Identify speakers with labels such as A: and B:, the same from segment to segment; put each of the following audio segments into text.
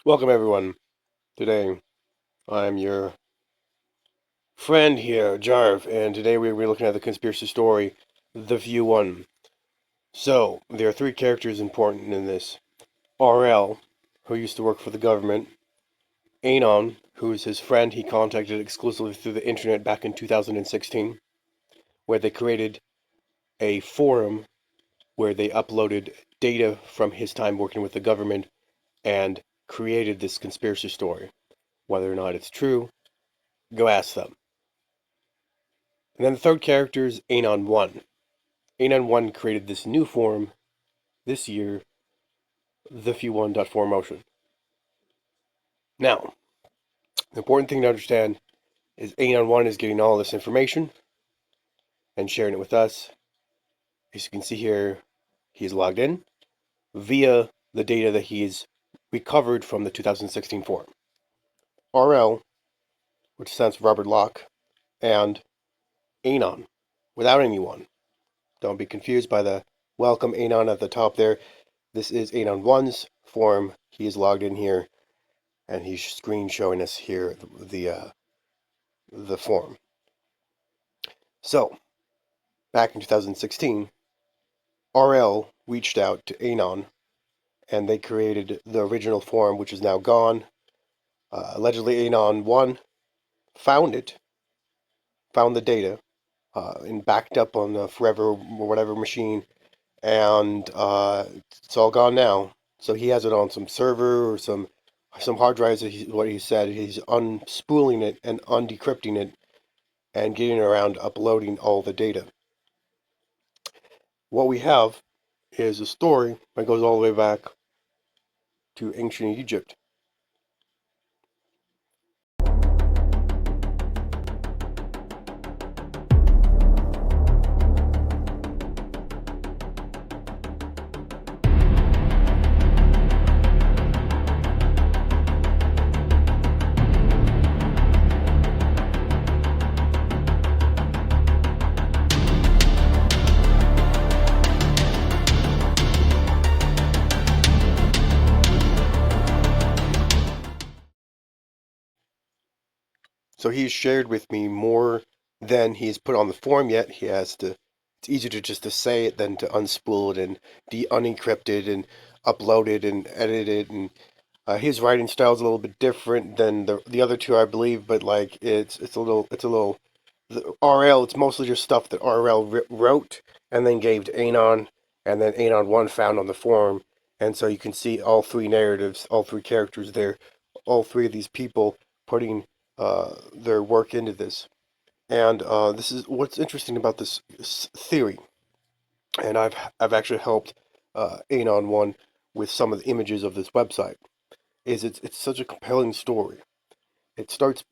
A: Welcome everyone. Today I'm your friend here, Jarv, and today we're looking at the conspiracy story, The View One. So, there are three characters important in this. RL, who used to work for the government, Anon, who is his friend he contacted exclusively through the internet back in 2016, where they created a forum where they uploaded data from his time working with the government and created this conspiracy story. Whether or not it's true, go ask them. And then the third character is Anon 1. Anon 1 created this new forum this year, the Fu1.4motion. Now, the important thing to understand is Anon 1 is getting all this information and sharing it with us. As you can see here, he's logged in via the data that he's recovered from the 2016 forum. RL, which stands for Robert Locke, and Anon, without anyone. Don't be confused by the welcome Anon at the top there. This is Anon 1's forum. He is logged in here, and he's screen showing us here the forum. So, back in 2016, RL reached out to Anon, and they created the original forum, which is now gone. Allegedly, Anon 1 found it, found the data, and backed up on the forever or whatever machine, and it's all gone now. So he has it on some server or some hard drives. What he said, he's unspooling it and undecrypting it and getting around uploading all the data. What we have is a story that goes all the way back to ancient Egypt. So he's shared with me more than he's put on the forum yet. He has to. It's easier to just to say it than to unspool it and unencrypt it and upload it and edit it. And his writing style is a little bit different than the other two, I believe. But like it's a little the RL. It's mostly just stuff that RL wrote and then gave to Anon, and then Anon one found on the forum. And so you can see all three narratives, all three characters there, all three of these people putting their work into this. And this is what's interesting about this theory. And I've actually helped Anon one with some of the images of this website. Is it's such a compelling story. It starts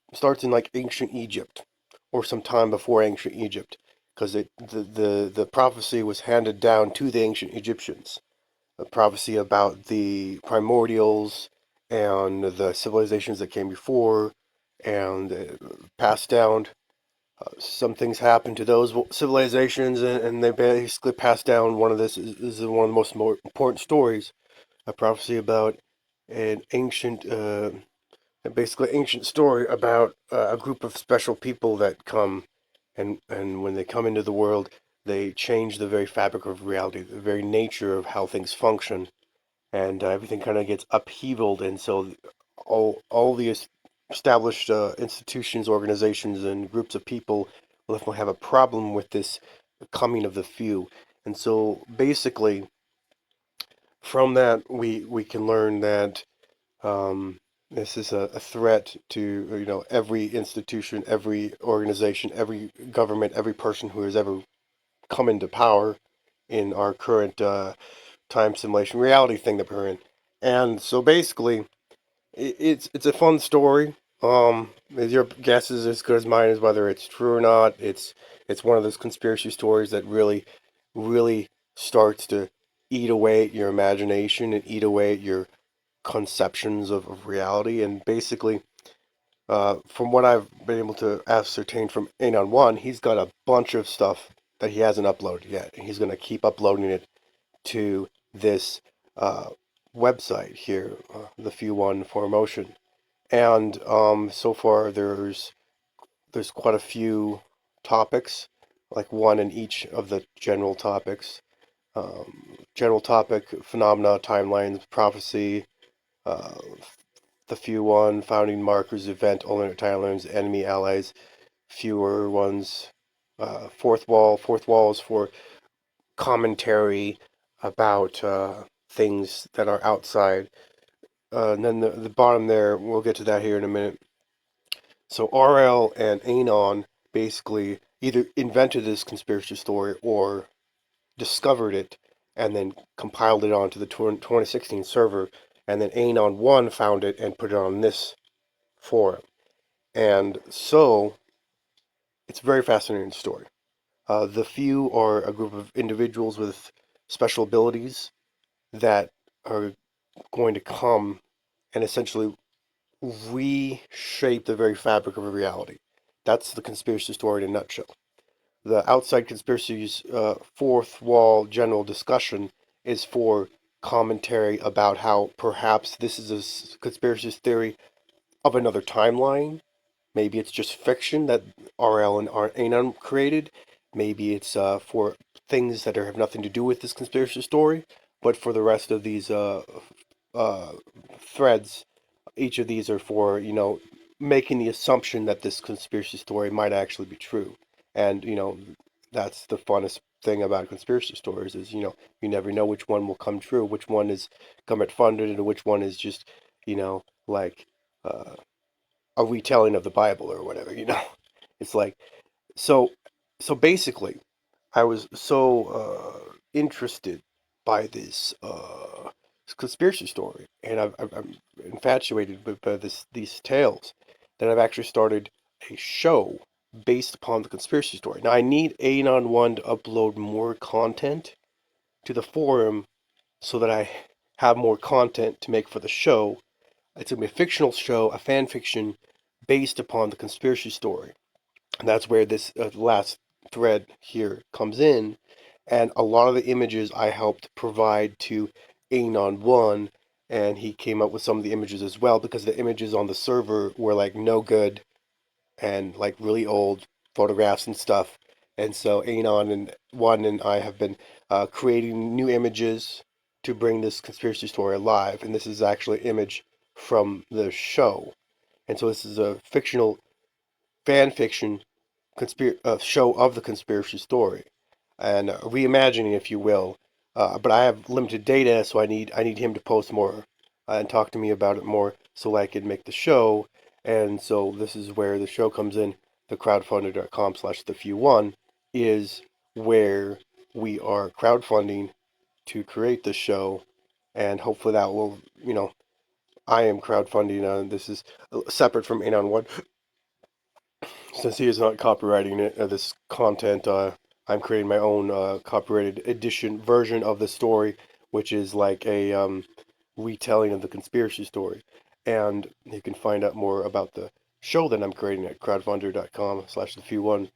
A: in like ancient Egypt, or some time before ancient Egypt, because the prophecy was handed down to the ancient Egyptians. A prophecy about the primordials and the civilizations that came before, and passed down. Some things happened to those civilizations, and they basically passed down one of this is one of the most more important stories, a prophecy about an ancient, basically ancient story about a group of special people that come, and when they come into the world, they change the very fabric of reality, the very nature of how things function, and everything kind of gets upheavaled, and so all the established institutions, organizations, and groups of people will definitely have a problem with this coming of the few. And so basically, from that, we can learn that this is a threat to every institution, every organization, every government, every person who has ever come into power in our current time simulation reality thing that we're in. And so basically, it's a fun story. Your guess is as good as mine as whether it's true or not. It's one of those conspiracy stories that really starts to eat away at your imagination and eat away at your conceptions of reality. And basically, from what I've been able to ascertain from Anon One, he's got a bunch of stuff that he hasn't uploaded yet, and he's going to keep uploading it to this uh, website here, the Few One for Emotion. And so far there's quite a few topics, like one in each of the general topics. General topic, phenomena, timelines, prophecy, uh, the Few One, founding markers, event, alternate timelines, enemy, allies, fewer ones. Fourth wall is for commentary about things that are outside. And then the bottom there, we'll get to that here in a minute. So RL and Anon basically either invented this conspiracy story or discovered it and then compiled it onto the 2016 server. And then Anon 1 found it and put it on this forum. And so it's a very fascinating story. The Few are a group of individuals with special abilities that are going to come and essentially reshape the very fabric of reality. That's the conspiracy story in a nutshell. The outside conspiracies fourth wall general discussion is for commentary about how perhaps this is a conspiracy theory of another timeline. Maybe it's just fiction that RL and Anon created. Maybe it's for things that have nothing to do with this conspiracy story. But for the rest of these uh, threads, each of these are for, making the assumption that this conspiracy story might actually be true. And, that's the funnest thing about conspiracy stories is, you never know which one will come true, which one is government funded, and which one is just, like uh, a retelling of the Bible or whatever, It's like, so, so basically, I was so interested by this conspiracy story, and I'm infatuated by these tales that I've actually started a show based upon the conspiracy story. Now I need Anon One to upload more content to the forum so that I have more content to make for the show. It's gonna be a fictional show, a fan fiction based upon the conspiracy story. And that's where this last thread here comes in. And a lot of the images I helped provide to Anon 1, and he came up with some of the images as well because the images on the server were like no good and like really old photographs and stuff. And so Anon and 1 and I have been creating new images to bring this conspiracy story alive. And this is actually an image from the show. And so this is a fictional fan fiction show of the conspiracy story and reimagining, if you will. But I have limited data, so I need him to post more and talk to me about it more, so I can make the show. And so this is where the show comes in. The crowdfunder.com/the few one is where we are crowdfunding to create the show, and hopefully that will, I am crowdfunding. This is separate from Anon One since he is not copywriting it, this content, I'm creating my own copyrighted edition version of the story, which is like a retelling of the conspiracy story. And you can find out more about the show that I'm creating at crowdfunder.com/the few one.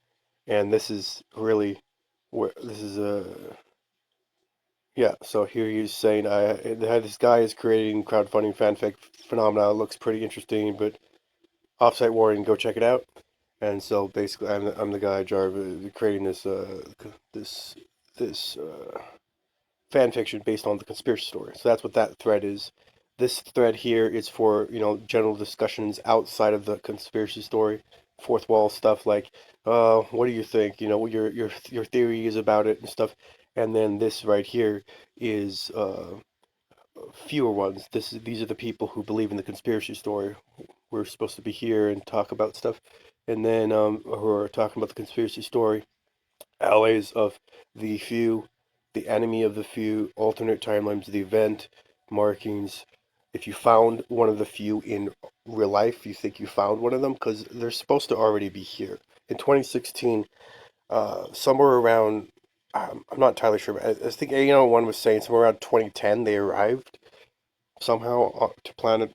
A: And this is really where this is a yeah. So here he's saying, this guy is creating crowdfunding fanfic phenomena. It looks pretty interesting, but offsite warning, go check it out. And so basically, I'm the guy in charge of creating this this fan fiction based on the conspiracy story. So that's what that thread is. This thread here is for general discussions outside of the conspiracy story, fourth wall stuff like, what do you think? What your theory is about it and stuff. And then this right here is fewer ones. These are the people who believe in the conspiracy story. We're supposed to be here and talk about stuff, and then who are talking about the conspiracy story. Allies of the few, the enemy of the few, alternate timelines of the event, markings. If you found one of the few in real life, you think you found one of them because they're supposed to already be here. In 2016, somewhere around, I'm not entirely sure, but I think one was saying somewhere around 2010 they arrived somehow to planet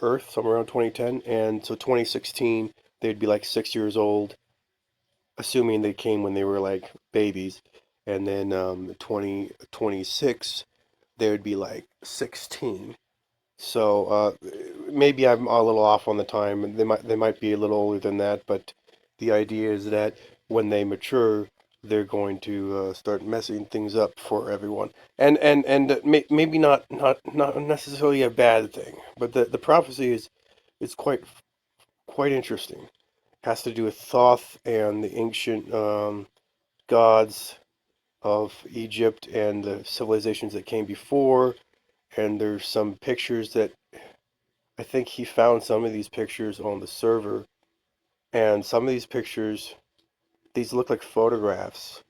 A: Earth somewhere around 2010, and so 2016 they'd be like 6 years old, assuming they came when they were like babies, and then 2026 they would be like 16. So maybe I'm a little off on the time. They might be a little older than that, but the idea is that when they mature, they're going to start messing things up for everyone. And maybe not necessarily a bad thing, but the prophecy is quite interesting. Has to do with Thoth and the ancient gods of Egypt and the civilizations that came before. And there's some pictures that I think he found some of these pictures on the server, and some of these pictures, these look like photographs.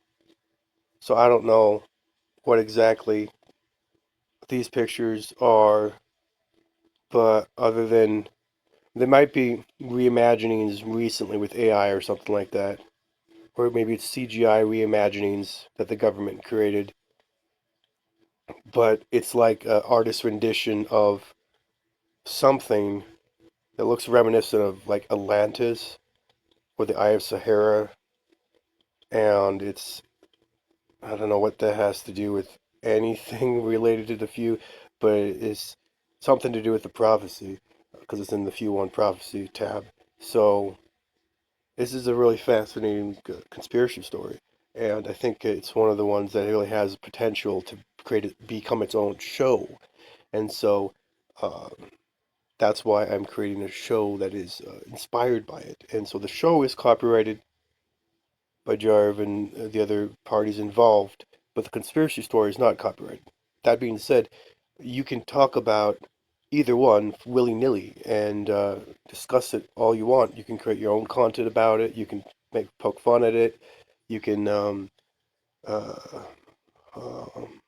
A: So I don't know what exactly these pictures are, but other than they might be reimaginings recently with AI or something like that, or maybe it's CGI reimaginings that the government created, but it's like an artist rendition of something that looks reminiscent of like Atlantis or the Eye of Sahara, and it's I don't know what that has to do with anything related to the few, but it's something to do with the prophecy because it's in the Few One Prophecy tab. So this is a really fascinating conspiracy story, and I think it's one of the ones that really has potential to become its own show. And so uh, that's why I'm creating a show that is inspired by it. And so the show is copyrighted by Jarve and the other parties involved, but the conspiracy story is not copyrighted. That being said, you can talk about either one willy nilly and discuss it all you want. You can create your own content about it. You can poke fun at it. You can, uh, um,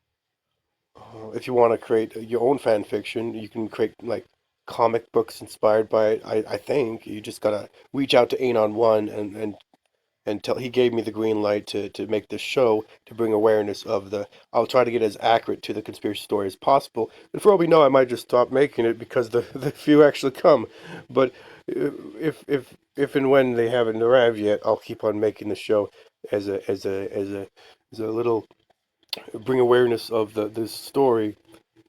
A: if you want to create your own fan fiction, you can create like comic books inspired by it. I think you just gotta reach out to Anon One and tell he gave me the green light to make this show to bring awareness of the I'll try to get as accurate to the conspiracy story as possible. And for all we know, I might just stop making it because the few actually come. But if and when they haven't arrived yet, I'll keep on making the show as a little bring awareness of the this story.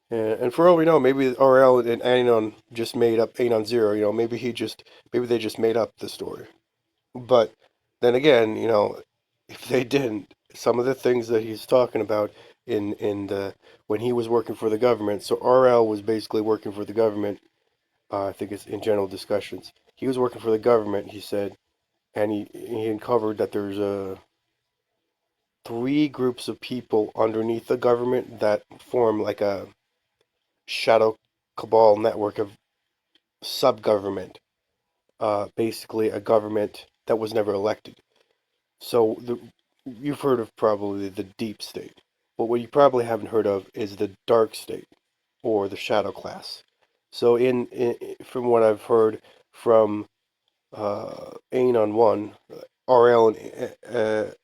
A: And for all we know, maybe RL and Anon just made up Anon Zero. Maybe they just made up the story. But then again, if they didn't, some of the things that he's talking about in the when he was working for the government. So RL was basically working for the government. I think it's in general discussions. He was working for the government. He said, and he uncovered that there's three groups of people underneath the government that form like a shadow cabal network of sub government. Basically, a government that was never elected. So you've heard of probably the deep state, but what you probably haven't heard of is the dark state or the shadow class. So from what I've heard from Anon One, RL and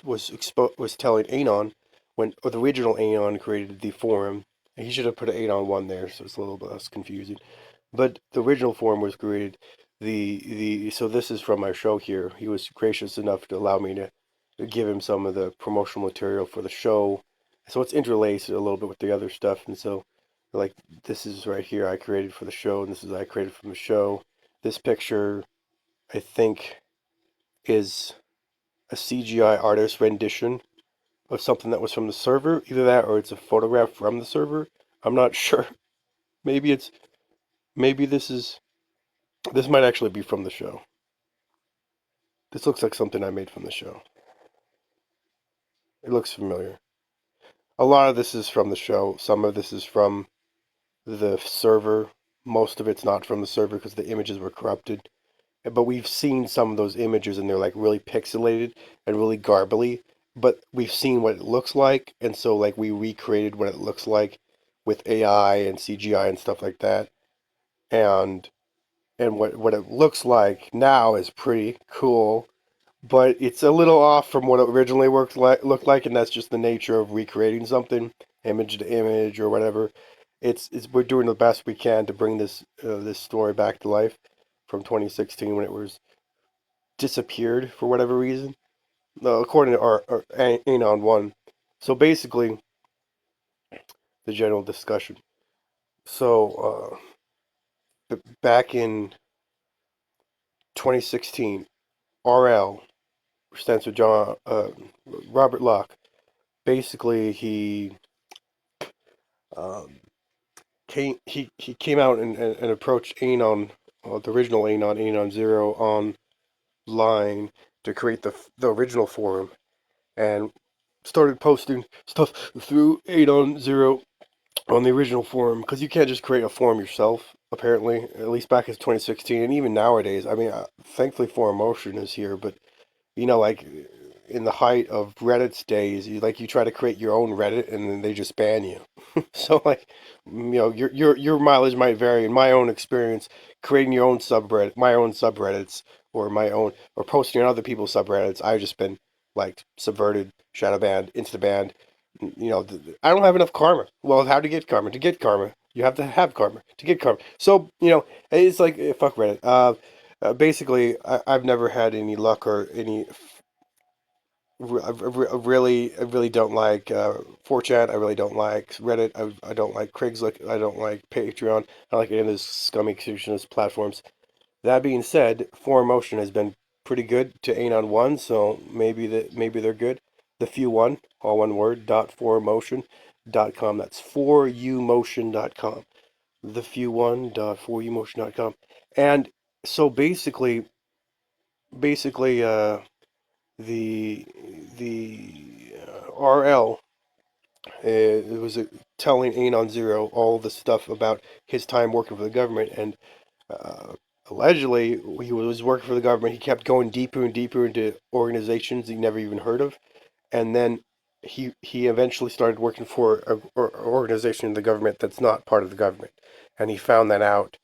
A: was telling Anon when or the original Anon created the forum. He should have put an Anon One there, so it's a little bit less confusing. But the original forum was created. The so this is from my show here. He was gracious enough to allow me to give him some of the promotional material for the show. So it's interlaced a little bit with the other stuff, and so like this is right here I created for the show, and this is I created from the show. This picture I think is a CGI artist rendition of something that was from the server. Either that or it's a photograph from the server. I'm not sure. Maybe it's maybe this might actually be from the show. This looks like something I made from the show. It looks familiar. A lot of this is from the show. Some of this is from the server. Most of it's not from the server because the images were corrupted. But we've seen some of those images and they're like really pixelated and really garbly. But we've seen what it looks like, and so like we recreated what it looks like with AI and CGI and stuff like that. And what it looks like now is pretty cool, but it's a little off from what it originally looked like, and that's just the nature of recreating something, image to image or whatever. It's we're doing the best we can to bring this story back to life from 2016 when it was disappeared for whatever reason, according to our Anon One. So basically, the general discussion. So back in 2016, RL stands for John Robert Locke. Basically, um, he came out and approached Anon, the original Anon Zero online to create the original forum, and started posting stuff through Anon Zero on the original forum, because you can't just create a forum yourself. Apparently, at least back in 2016, and even nowadays. I mean, thankfully, Forum Motion is here, but like in the height of Reddit's days, you try to create your own Reddit, and then they just ban you. So like, your mileage might vary. In my own experience, creating your own subreddit, my own subreddits, or my own, or posting on other people's subreddits, I've just been like subverted, shadow banned, insta banned. I don't have enough karma. Well, how to get karma? To get karma, you have to have karma to get karma. So it's like fuck Reddit. Basically, I've never had any luck or any. I really don't like 4chan. I really don't like Reddit. I don't like Craigslist. I don't like Patreon. I don't like any of those scummy extortionist platforms. That being said, 4Motion has been pretty good to Anon One, so maybe they're good. The Few One, all one word, .4motion.com. That's 4umotion.com. The Few One .4umotion.com. And so basically, the RL it was telling Anon Zero all the stuff about his time working for the government, and uh, allegedly he was working for the government. He kept going deeper and deeper into organizations he never even heard of, and then he eventually started working for an organization in the government that's not part of the government, and he found that out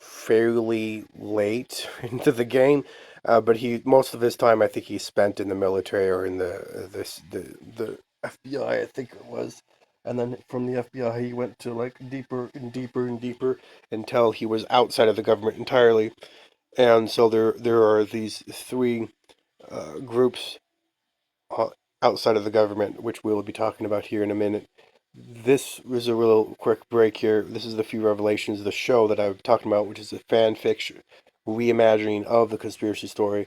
A: fairly late into the game. But he most of his time I think he spent in the military or in the FBI I think it was, and then from the FBI he went to like deeper and deeper and deeper until he was outside of the government entirely. And so there are these three groups uh, outside of the government, which we'll be talking about here in a minute. This was a real quick break here. This is the Few Revelations, the show that I'm talking about, which is a fan fiction reimagining of the conspiracy story.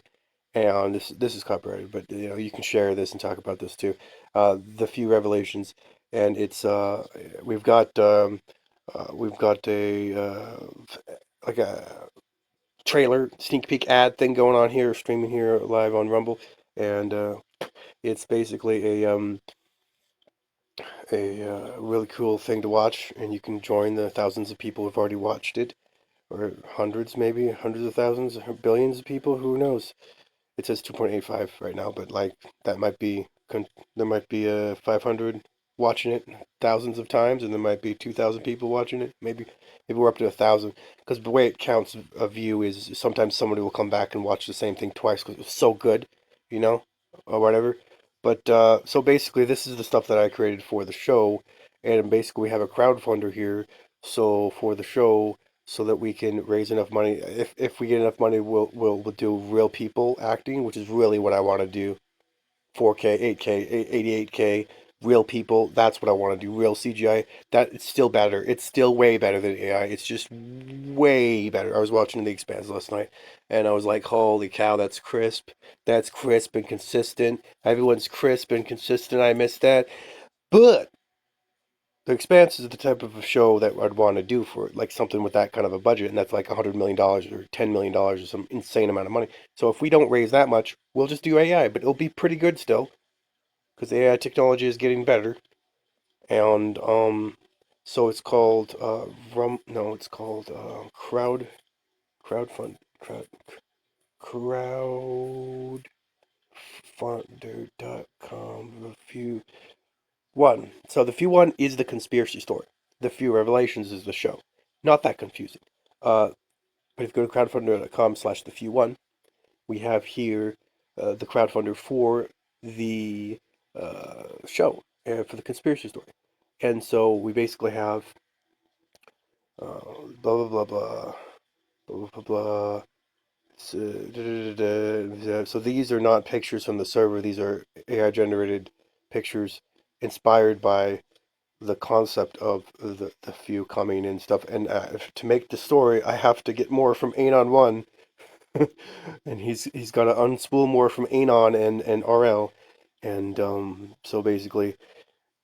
A: And this is copyrighted, but you can share this and talk about this too. The Few Revelations, and it's we've got a like a trailer sneak peek ad thing going on here, streaming here live on Rumble, and it's basically a really cool thing to watch, and you can join the thousands of people who've already watched it, or hundreds, maybe hundreds of thousands, or billions of people. Who knows? It says 2.85 right now, but like that might be there might be 500 watching it thousands of times, and there might be 2,000 people watching it. Maybe we're up to 1,000, because the way it counts a view is sometimes somebody will come back and watch the same thing twice because it was so good, you know, or whatever. But so basically, this is the stuff that I created for the show, and basically we have a crowdfunder here. So for the show, so that we can raise enough money. If we get enough money, we'll do real people acting, which is really what I want to do. 4K, 8K, 88K, real people. That's what I want to do. Real CGI. That it's still better. It's still way better than AI. It's just way better. I was watching The Expanse last night, and I was like, holy cow, that's crisp. That's crisp and consistent. Everyone's crisp and consistent. I miss that. But the Expanse is the type of a show that I'd want to do for like something with that kind of a budget, and that's like $100 million or $10 million or some insane amount of money. So if we don't raise that much, we'll just do AI, but it'll be pretty good still because AI technology is getting better. And so it's called rum. No, it's called crowdfund crowd crowdfunder.com. The few one. So the few one is the conspiracy story. The Few Revelations is the show. Not that confusing. Uh, but if you go to crowdfunder.com/slash the few one, we have here the crowdfunder for the show, for the conspiracy story. And so we basically have blah, blah, blah, blah, blah, blah, blah. So, so these are not pictures from the server. These are AI generated pictures inspired by the concept of the few coming and stuff. And to make the story, I have to get more from Anon One, and he's got to unspool more from Anon and RL, and so basically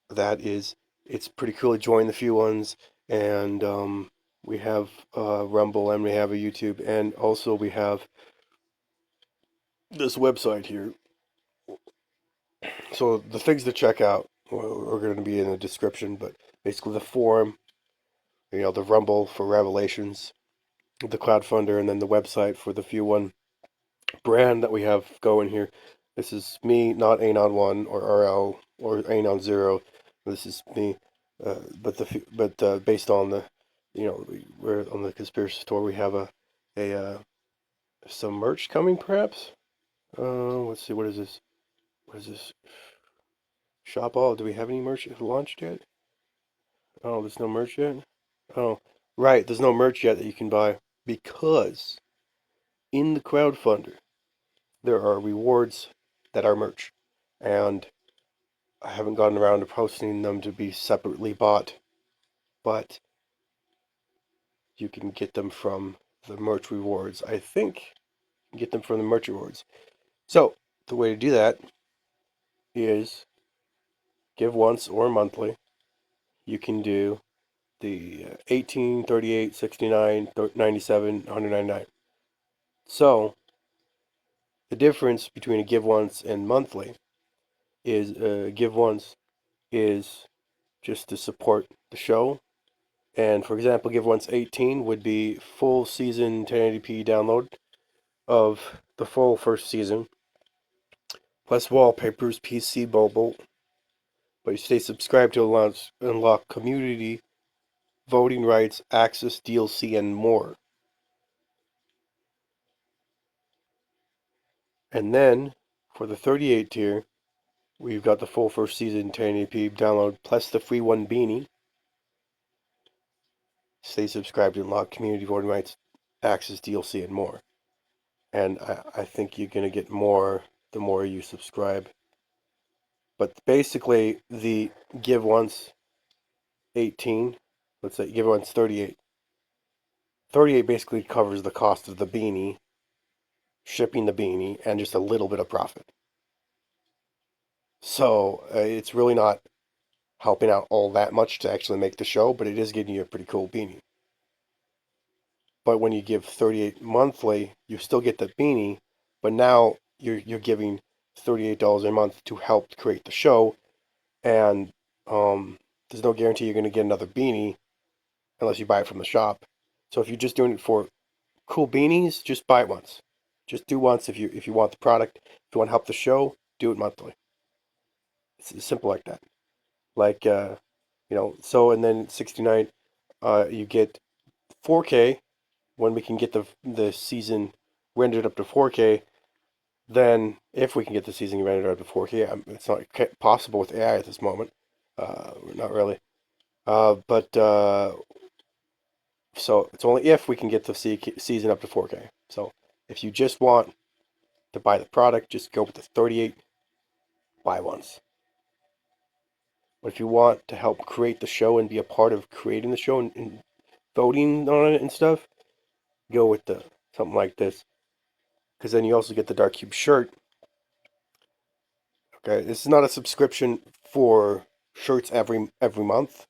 A: that is it's pretty cool to join the few ones, and we have Rumble and we have a YouTube, and also we have this website here. So the things to check out are going to be in the description, but basically the forum, the Rumble for Revelations, the crowdfunder, and then the website for the few one brand that we have going here. This is me, not Anon One or RL or Anon Zero. This is me, but based on the, we're on the conspiracy store. We have a some merch coming, perhaps. Let's see. What is this? What is this? Shop all. Do we have any merch launched yet? Oh, there's no merch yet. Oh, right. There's no merch yet that you can buy because in the crowdfunder there are rewards that are merch, and I haven't gotten around to posting them to be separately bought, but you can get them from the merch rewards. I think you can get them from the merch rewards. So the way to do that is give once or monthly. You can do the 18, 38, 69, 97, 199. So the difference between a give once and monthly is give once is just to support the show. And for example, give once 18 would be full season 1080p download of the full first season, plus wallpapers, PC, mobile. But you stay subscribed to unlock community, voting rights, access, DLC, and more. And then for the 38 tier, we've got the full first season 1080p download plus the free one beanie. Stay subscribed to unlock community, voting rights, access, DLC, and more. And I think you're going to get more the more you subscribe. But basically, the give once 18, let's say give once 38. 38 basically covers the cost of the beanie, shipping the beanie, and just a little bit of profit. So it's really not helping out all that much to actually make the show, but it is getting you a pretty cool beanie. But when you give 38 monthly, you still get the beanie, but now you're giving $38 a month to help create the show, and there's no guarantee you're going to get another beanie unless you buy it from the shop. So if you're just doing it for cool beanies, just buy it once. Just do once if you want the product. If you want to help the show, do it monthly. It's simple like that. Like so and then 69, you get 4K when we can get the season rendered up to 4K. Then if we can get the season rendered up to 4K, it's not possible with AI at this moment. Not really. But so it's only if we can get the season up to 4K. So if you just want to buy the product, just go with the 38 buy once. But if you want to help create the show and be a part of creating the show and voting on it and stuff, go with the something like this. Because then you also get the Dark Cube shirt. Okay, this is not a subscription for shirts every month.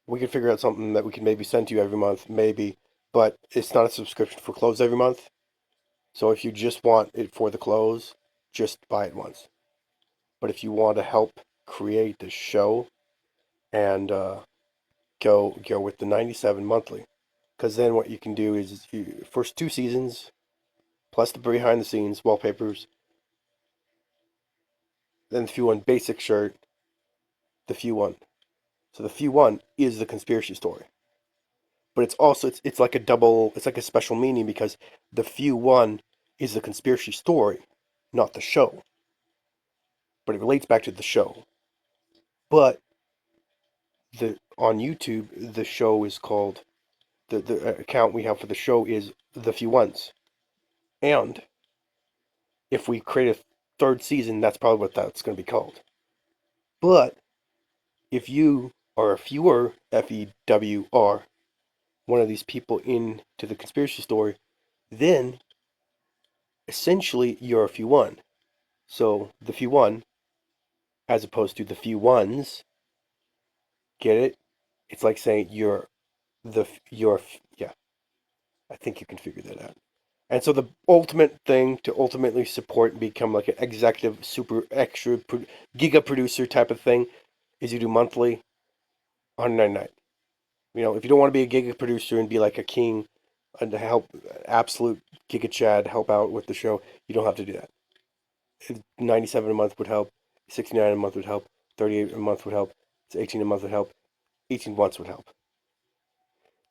A: We could figure out something that we can maybe send to you every month, maybe, but it's not a subscription for clothes every month. So if you just want it for the clothes, just buy it once. But if you want to help create the show and go with the 97 monthly, because then what you can do is first two seasons plus the behind the scenes wallpapers, then the few one basic shirt, the few one. So the few one is the conspiracy story, but it's also it's like a double, it's like a special meaning because the few one is the conspiracy story, not the show, but it relates back to the show. But the on YouTube the show is called the account we have for the show is the few ones, and if we create a third season, that's probably what that's going to be called. But if you are a fewer, FEWR, one of these people into the conspiracy story, then essentially you're a few one. So the few one, as opposed to the few ones, get it? It's like saying yeah. I think you can figure that out. And so the ultimate thing to ultimately support and become like an executive super extra giga producer type of thing is you do monthly 199. You know, if you don't want to be a giga producer and be like a king and to help absolute giga chad help out with the show, you don't have to do that. 97 a month would help, 69 a month would help, 38 a month would help, 18 a month would help, 18 months would help.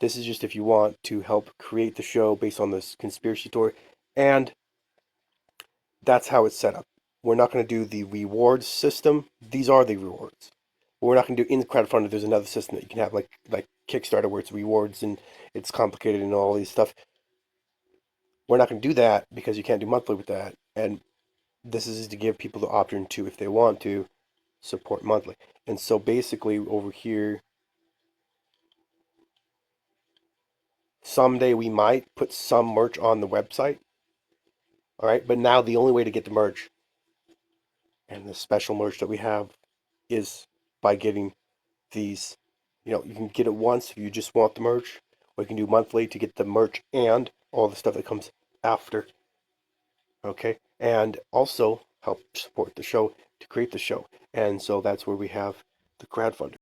A: This is just if you want to help create the show based on this conspiracy story, and that's how it's set up. We're not going to do the rewards system. These are the rewards. But we're not going to do in the crowdfunding. There's another system that you can have, like Kickstarter, where it's rewards and it's complicated and all these stuff. We're not going to do that because you can't do monthly with that. And this is to give people the option to, if they want to, support monthly. And so basically over here, someday we might put some merch on the website. All right. But now the only way to get the merch and the special merch that we have is by getting these. You know, you can get it once if you just want the merch, or you can do monthly to get the merch and all the stuff that comes after. Okay. And also help support the show to create the show. And so that's where we have the crowdfunder.